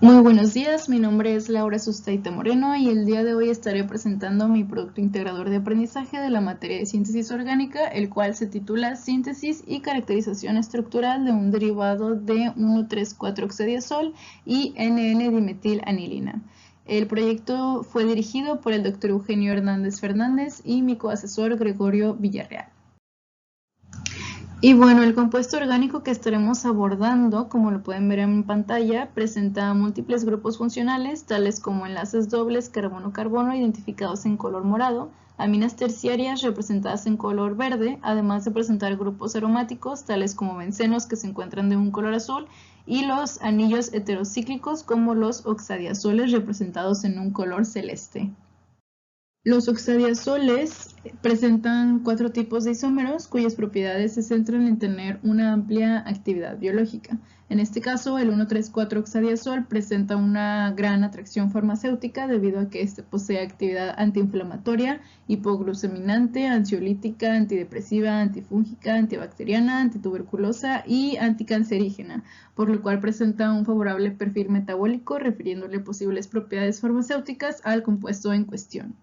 Muy buenos días, mi nombre es Laura Sustaita Moreno y el día de hoy estaré presentando mi producto integrador de aprendizaje de la materia de síntesis orgánica, el cual se titula Síntesis y caracterización estructural de un derivado de 1,3,4-oxadiazol y NN-dimetilanilina. El proyecto fue dirigido por el Dr. Eugenio Hernández Fernández y mi coasesor Gregorio Villarreal. Y bueno, el compuesto orgánico que estaremos abordando, como lo pueden ver en pantalla, presenta múltiples grupos funcionales, tales como enlaces dobles carbono-carbono identificados en color morado, aminas terciarias representadas en color verde, además de presentar grupos aromáticos, tales como bencenos que se encuentran de un color azul, y los anillos heterocíclicos como los oxadiazoles representados en un color celeste. Los oxadiazoles presentan 4 tipos de isómeros cuyas propiedades se centran en tener una amplia actividad biológica. En este caso, el 1,3,4-oxadiazol presenta una gran atracción farmacéutica debido a que este posee actividad antiinflamatoria, hipogluceminante, ansiolítica, antidepresiva, antifúngica, antibacteriana, antituberculosa y anticancerígena, por lo cual presenta un favorable perfil metabólico refiriéndole posibles propiedades farmacéuticas al compuesto en cuestión.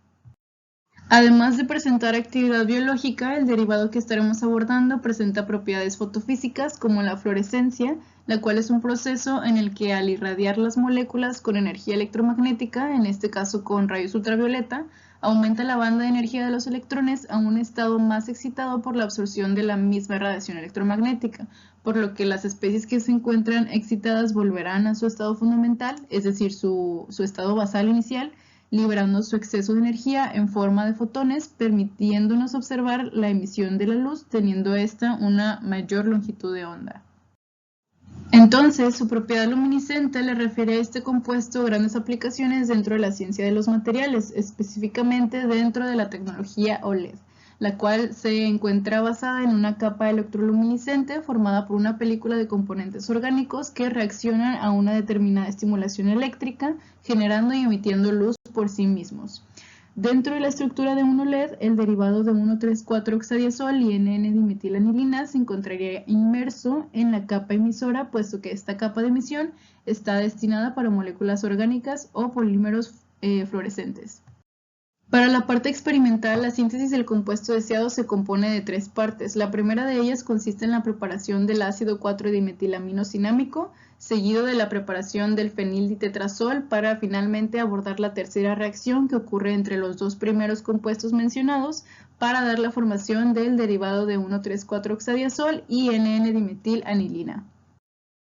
Además de presentar actividad biológica, el derivado que estaremos abordando presenta propiedades fotofísicas como la fluorescencia, la cual es un proceso en el que al irradiar las moléculas con energía electromagnética, en este caso con rayos ultravioleta, aumenta la banda de energía de los electrones a un estado más excitado por la absorción de la misma radiación electromagnética, por lo que las especies que se encuentran excitadas volverán a su estado fundamental, es decir, su estado basal inicial, liberando su exceso de energía en forma de fotones, permitiéndonos observar la emisión de la luz, teniendo esta una mayor longitud de onda. Entonces, su propiedad luminiscente le refiere a este compuesto grandes aplicaciones dentro de la ciencia de los materiales, específicamente dentro de la tecnología OLED, la cual se encuentra basada en una capa electroluminiscente formada por una película de componentes orgánicos que reaccionan a una determinada estimulación eléctrica, generando y emitiendo luz por sí mismos. Dentro de la estructura de un OLED, el derivado de 1,3,4-oxadiazol y NN-dimetilanilina se encontraría inmerso en la capa emisora, puesto que esta capa de emisión está destinada para moléculas orgánicas o polímeros fluorescentes. Para la parte experimental, la síntesis del compuesto deseado se compone de 3 partes. La primera de ellas consiste en la preparación del ácido 4-dimetilaminocinámico, seguido de la preparación del fenilditretazol para finalmente abordar la tercera reacción que ocurre entre los 2 primeros compuestos mencionados para dar la formación del derivado de 1,3,4-oxadiazol y NN-dimetilanilina.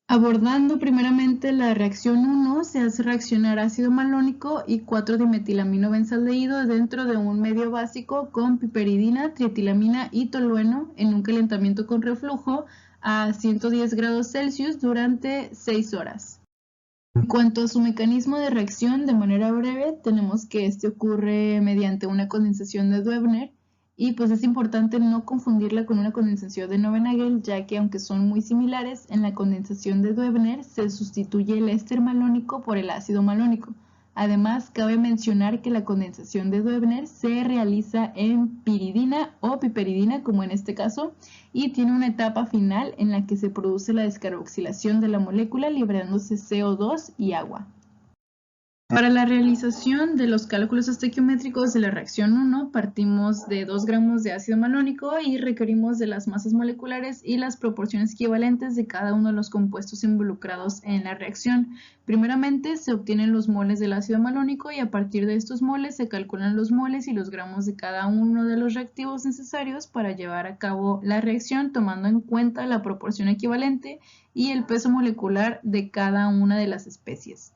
Abordando primeramente la reacción 1, se hace reaccionar ácido malónico y 4-dimetilamino-benzaldehído dentro de un medio básico con piperidina, trietilamina y tolueno en un calentamiento con reflujo a 110 grados Celsius durante 6 horas. En cuanto a su mecanismo de reacción, de manera breve, tenemos que este ocurre mediante una condensación de Döbner, y pues es importante no confundirla con una condensación de Neuville-Nagel, ya que aunque son muy similares, en la condensación de Döbner se sustituye el éster malónico por el ácido malónico. Además, cabe mencionar que la condensación de Döbner se realiza en piridina o piperidina, como en este caso, y tiene una etapa final en la que se produce la descarboxilación de la molécula liberándose CO2 y agua. Para la realización de los cálculos estequiométricos de la reacción 1, partimos de 2 gramos de ácido malónico y requerimos de las masas moleculares y las proporciones equivalentes de cada uno de los compuestos involucrados en la reacción. Primeramente se obtienen los moles del ácido malónico y a partir de estos moles se calculan los moles y los gramos de cada uno de los reactivos necesarios para llevar a cabo la reacción, tomando en cuenta la proporción equivalente y el peso molecular de cada una de las especies.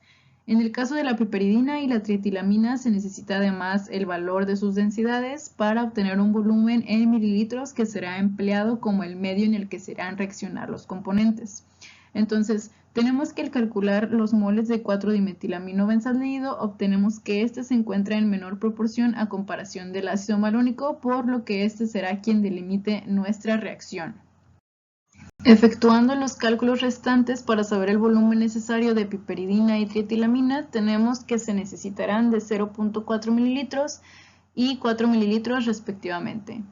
En el caso de la piperidina y la trietilamina se necesita además el valor de sus densidades para obtener un volumen en mililitros que será empleado como el medio en el que se harán reaccionar los componentes. Entonces, tenemos que al calcular los moles de 4-dimetilamino-benzaldehído, obtenemos que este se encuentra en menor proporción a comparación del ácido malónico, por lo que este será quien delimite nuestra reacción. Efectuando los cálculos restantes para saber el volumen necesario de piperidina y trietilamina, tenemos que se necesitarán de 0,4 mililitros y 4 mililitros respectivamente.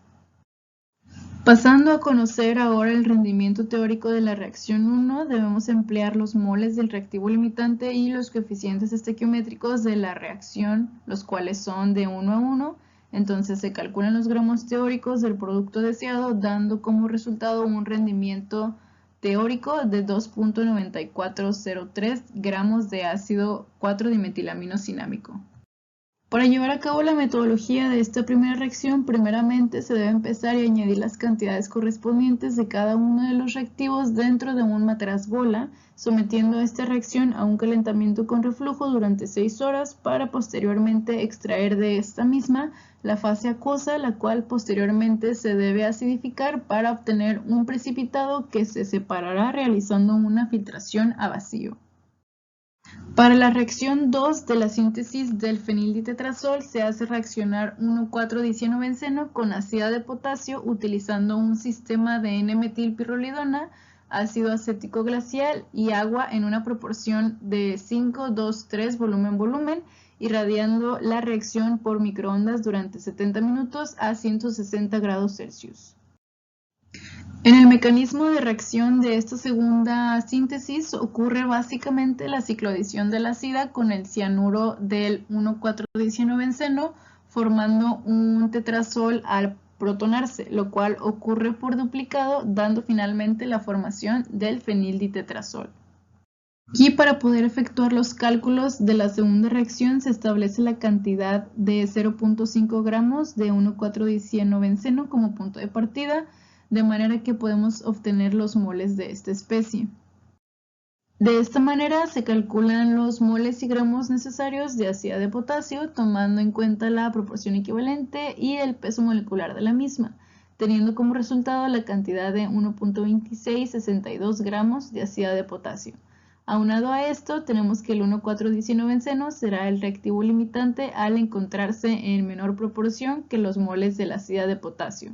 Pasando a conocer ahora el rendimiento teórico de la reacción 1, debemos emplear los moles del reactivo limitante y los coeficientes estequiométricos de la reacción, los cuales son de 1 a 1. Entonces se calculan los gramos teóricos del producto deseado, dando como resultado un rendimiento teórico de 2.9403 gramos de ácido 4-dimetilaminoscinámico. Para llevar a cabo la metodología de esta primera reacción, primeramente se debe empezar y añadir las cantidades correspondientes de cada uno de los reactivos dentro de un matraz bola, sometiendo esta reacción a un calentamiento con reflujo durante 6 horas para posteriormente extraer de esta misma la fase acuosa, la cual posteriormente se debe acidificar para obtener un precipitado que se separará realizando una filtración a vacío. Para la reacción 2 de la síntesis del fenilditetrazol se hace reaccionar 1,4-dicienobenceno con ácida de potasio utilizando un sistema de N-metilpirrolidona, ácido acético glacial y agua en una proporción de 5:2:3 volumen-volumen, irradiando la reacción por microondas durante 70 minutos a 160 grados Celsius. En el mecanismo de reacción de esta segunda síntesis ocurre básicamente la cicloadición de la sida con el cianuro del 1,4-dicienobenceno formando un tetrazol al protonarse, lo cual ocurre por duplicado dando finalmente la formación del fenilditetrazol. Aquí para poder efectuar los cálculos de la segunda reacción se establece la cantidad de 0.5 gramos de 1,4-dicienobenceno como punto de partida, de manera que podemos obtener los moles de esta especie. De esta manera se calculan los moles y gramos necesarios de ácida de potasio, tomando en cuenta la proporción equivalente y el peso molecular de la misma, teniendo como resultado la cantidad de 1.2662 gramos de ácida de potasio. Aunado a esto, tenemos que el 1,4-dicienobenceno será el reactivo limitante al encontrarse en menor proporción que los moles de la ácida de potasio.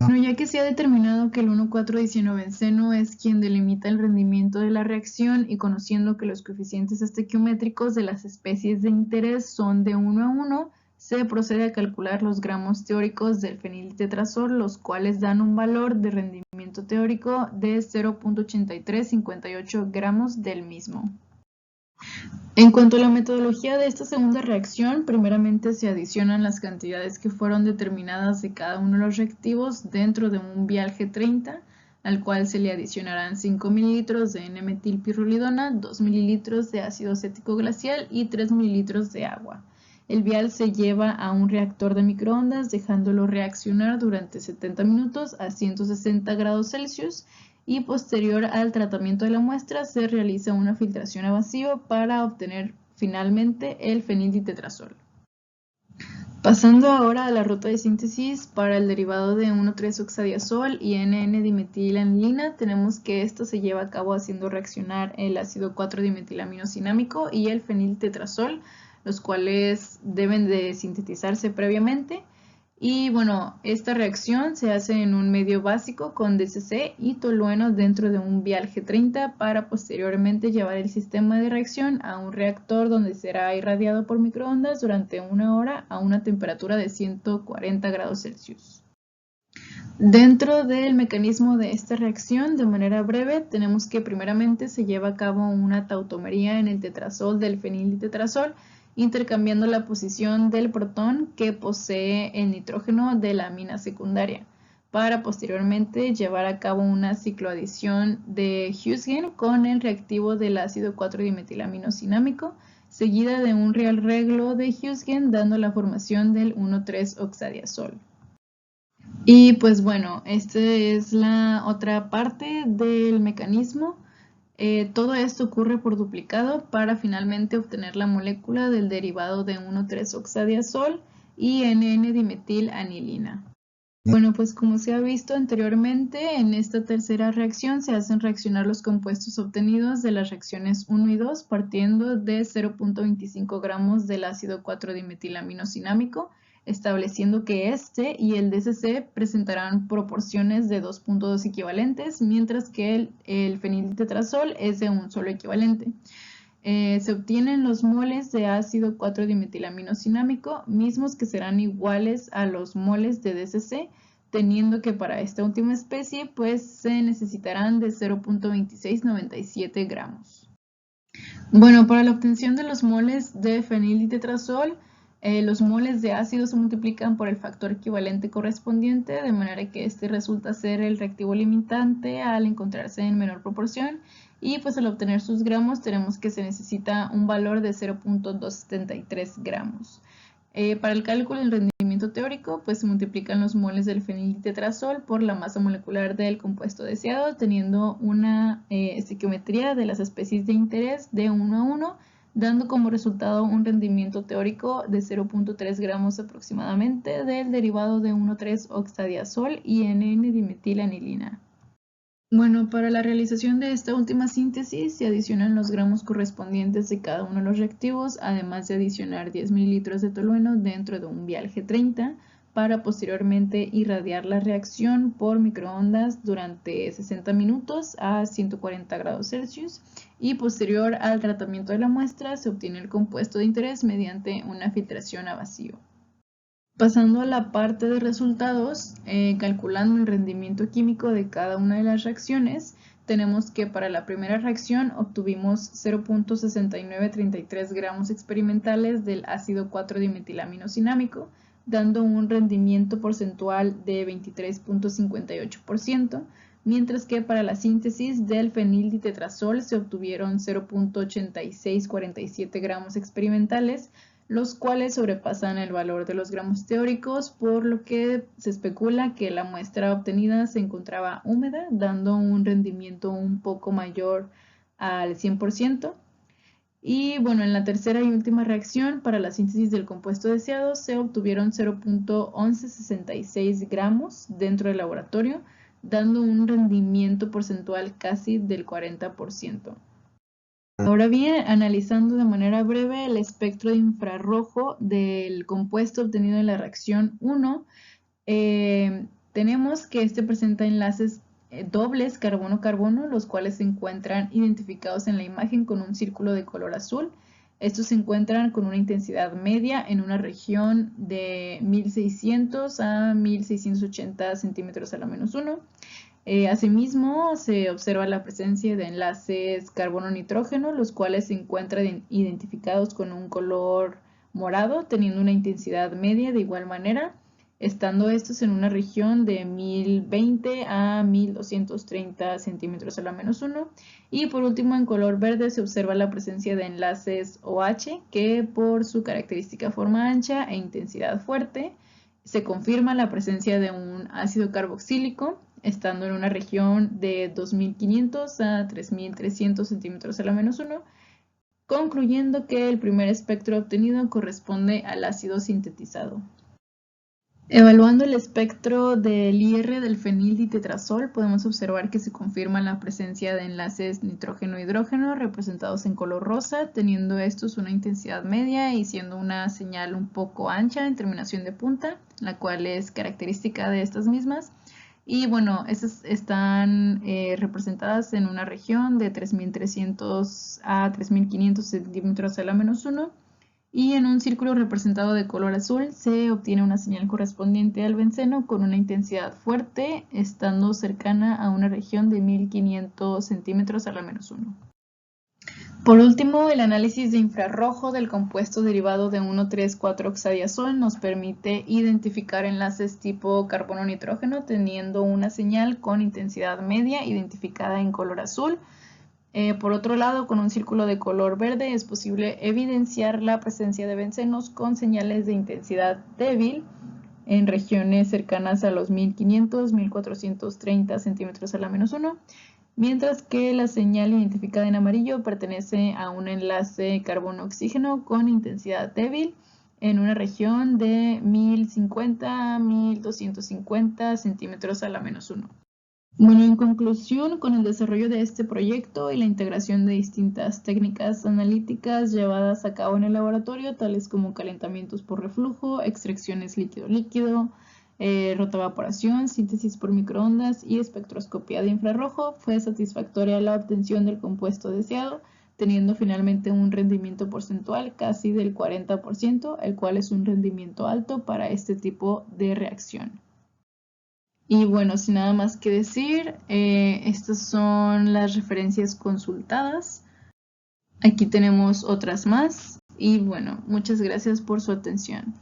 Bueno, ya que se ha determinado que el 1,4-dicienobenceno es quien delimita el rendimiento de la reacción y conociendo que los coeficientes estequiométricos de las especies de interés son de 1 a 1, se procede a calcular los gramos teóricos del feniltetrazol, los cuales dan un valor de rendimiento teórico de 0.8358 gramos del mismo. En cuanto a la metodología de esta segunda reacción, primeramente se adicionan las cantidades que fueron determinadas de cada uno de los reactivos dentro de un vial G30, al cual se le adicionarán 5 mililitros de N-metilpirrolidona, 2 mililitros de ácido acético glacial y 3 mililitros de agua. El vial se lleva a un reactor de microondas dejándolo reaccionar durante 70 minutos a 160 grados Celsius y posterior al tratamiento de la muestra se realiza una filtración a vacío para obtener finalmente el fenilditetrazol. Pasando ahora a la ruta de síntesis para el derivado de 1,3-oxadiazol y NN-dimetilanilina, tenemos que esto se lleva a cabo haciendo reaccionar el ácido 4-dimetilaminocinámico y el feniltetrazol, los cuales deben de sintetizarse previamente. Y bueno, esta reacción se hace en un medio básico con DCC y tolueno dentro de un vial G30 para posteriormente llevar el sistema de reacción a un reactor donde será irradiado por microondas durante 1 hora a una temperatura de 140 grados Celsius. Dentro del mecanismo de esta reacción, de manera breve, tenemos que primeramente se lleva a cabo una tautomería en el tetrazol del feniltetrazol, intercambiando la posición del protón que posee el nitrógeno de la amina secundaria, para posteriormente llevar a cabo una cicloadición de Huisgen con el reactivo del ácido 4-dimetilaminocinámico, seguida de un rearreglo de Huisgen dando la formación del 1,3-oxadiazol. Y pues bueno, esta es la otra parte del mecanismo. Todo esto ocurre por duplicado para finalmente obtener la molécula del derivado de 1,3-oxadiazol y NN-dimetilanilina. Bueno, pues como se ha visto anteriormente, en esta tercera reacción se hacen reaccionar los compuestos obtenidos de las reacciones 1 y 2 partiendo de 0.25 gramos del ácido 4-dimetilaminocinámico, estableciendo que este y el DCC presentarán proporciones de 2.2 equivalentes, mientras que el feniltetrazol es de un solo equivalente. Se obtienen los moles de ácido 4-dimetilaminocinámico, mismos que serán iguales a los moles de DCC, teniendo que para esta última especie pues se necesitarán de 0.2697 gramos. Bueno, para la obtención de los moles de fenilditetrazol, los moles de ácido se multiplican por el factor equivalente correspondiente, de manera que este resulta ser el reactivo limitante al encontrarse en menor proporción, y pues al obtener sus gramos tenemos que se necesita un valor de 0.273 gramos. Para el cálculo del rendimiento teórico, pues se multiplican los moles del feniltetrazol por la masa molecular del compuesto deseado, teniendo una estequiometría de las especies de interés de 1 a 1, dando como resultado un rendimiento teórico de 0.3 gramos aproximadamente del derivado de 1,3-oxadiazol y N,N-dimetilanilina. Bueno, para la realización de esta última síntesis se adicionan los gramos correspondientes de cada uno de los reactivos, además de adicionar 10 mililitros de tolueno dentro de un vial G30 para posteriormente irradiar la reacción por microondas durante 60 minutos a 140 grados Celsius, y posterior al tratamiento de la muestra se obtiene el compuesto de interés mediante una filtración a vacío. Pasando a la parte de resultados, calculando el rendimiento químico de cada una de las reacciones, tenemos que para la primera reacción obtuvimos 0.6933 gramos experimentales del ácido 4-dimetilamino-cinámico, dando un rendimiento porcentual de 23.58%, mientras que para la síntesis del fenilditetrazol se obtuvieron 0.8647 gramos experimentales, los cuales sobrepasan el valor de los gramos teóricos, por lo que se especula que la muestra obtenida se encontraba húmeda, dando un rendimiento un poco mayor al 100%. Y bueno, en la tercera y última reacción, para la síntesis del compuesto deseado, se obtuvieron 0.1166 gramos dentro del laboratorio, dando un rendimiento porcentual casi del 40%. Ahora bien, analizando de manera breve el espectro de infrarrojo del compuesto obtenido en la reacción 1, tenemos que este presenta enlaces dobles carbono-carbono, los cuales se encuentran identificados en la imagen con un círculo de color azul. Estos se encuentran con una intensidad media en una región de 1600 a 1680 centímetros a la menos 1. Asimismo, se observa la presencia de enlaces carbono-nitrógeno, los cuales se encuentran identificados con un color morado, teniendo una intensidad media de igual manera, estando estos en una región de 1020 a 1230 centímetros a la menos 1. Y por último, en color verde se observa la presencia de enlaces OH, que por su característica forma ancha e intensidad fuerte, se confirma la presencia de un ácido carboxílico, estando en una región de 2500 a 3300 centímetros a la menos 1, concluyendo que el primer espectro obtenido corresponde al ácido sintetizado. Evaluando el espectro del IR del fenilditetrazol, podemos observar que se confirma la presencia de enlaces nitrógeno-hidrógeno representados en color rosa, teniendo estos una intensidad media y siendo una señal un poco ancha en terminación de punta, la cual es característica de estas mismas. Y bueno, estas están representadas en una región de 3300 a 3500 centímetros a la menos 1. Y en un círculo representado de color azul se obtiene una señal correspondiente al benceno con una intensidad fuerte, estando cercana a una región de 1500 centímetros a la menos 1. Por último, el análisis de infrarrojo del compuesto derivado de 1,3,4-oxadiazol nos permite identificar enlaces tipo carbono-nitrógeno teniendo una señal con intensidad media identificada en color azul. Por otro lado, con un círculo de color verde es posible evidenciar la presencia de bencenos con señales de intensidad débil en regiones cercanas a los 1500-1430 centímetros a la menos 1, mientras que la señal identificada en amarillo pertenece a un enlace carbono-oxígeno con intensidad débil en una región de 1050 a 1250 centímetros a la menos 1. Bueno, en conclusión, con el desarrollo de este proyecto y la integración de distintas técnicas analíticas llevadas a cabo en el laboratorio, tales como calentamientos por reflujo, extracciones líquido-líquido, rotoevaporación, síntesis por microondas y espectroscopía de infrarrojo, fue satisfactoria la obtención del compuesto deseado, teniendo finalmente un rendimiento porcentual casi del 40%, el cual es un rendimiento alto para este tipo de reacción. Y bueno, sin nada más que decir, estas son las referencias consultadas. Aquí tenemos otras más y bueno, muchas gracias por su atención.